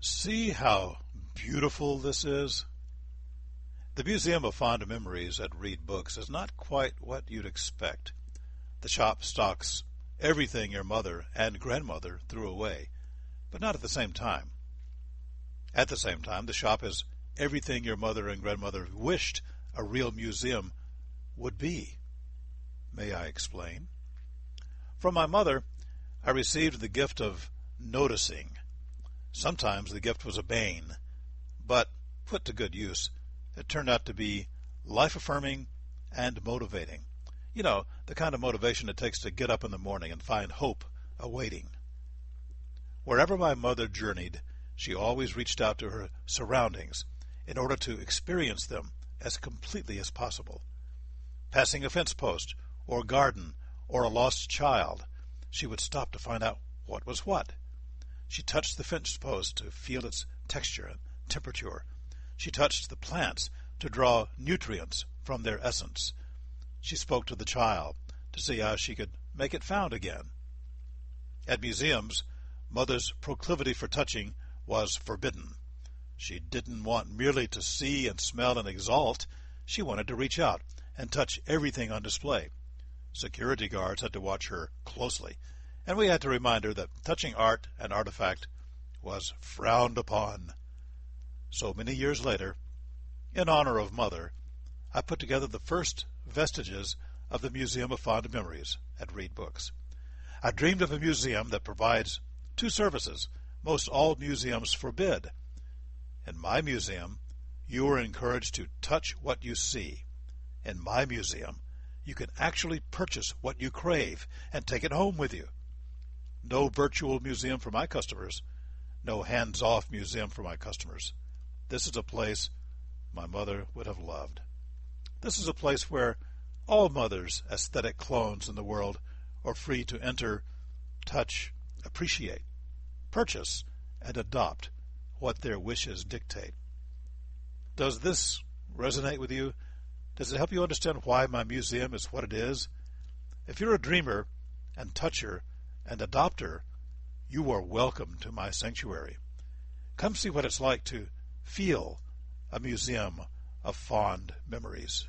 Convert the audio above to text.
See how beautiful this is? The Museum of Fond Memories at Read Books is not quite what you'd expect. The shop stocks everything your mother and grandmother threw away, but not at the same time. At the same time, the shop is everything your mother and grandmother wished a real museum would be. May I explain? From my mother, I received the gift of noticing. Sometimes the gift was a bane, but, put to good use, it turned out to be life-affirming and motivating. You know, the kind of motivation it takes to get up in the morning and find hope awaiting. Wherever my mother journeyed, she always reached out to her surroundings in order to experience them as completely as possible. Passing a fence post, or garden, or a lost child, she would stop to find out what was what. She touched the fence post to feel its texture and temperature. She touched the plants to draw nutrients from their essence. She spoke to the child to see how she could make it found again. At museums, Mother's proclivity for touching was forbidden. She didn't want merely to see and smell and exalt. She wanted to reach out and touch everything on display. Security guards had to watch her closely, and we had to remind her that touching art and artifact was frowned upon. So many years later, in honor of Mother, I put together the first vestiges of the Museum of Fond Memories at Read Books. I dreamed of a museum that provides two services most all museums forbid. In my museum, you are encouraged to touch what you see. In my museum, you can actually purchase what you crave and take it home with you. No virtual museum for my customers. No hands-off museum for my customers. This is a place my mother would have loved. This is a place where all mothers' aesthetic clones in the world are free to enter, touch, appreciate, purchase, and adopt what their wishes dictate. Does this resonate with you? Does it help you understand why my museum is what it is? If you're a dreamer and toucher and adopter, you are welcome to my sanctuary. Come see what it's like to feel a museum of fond memories.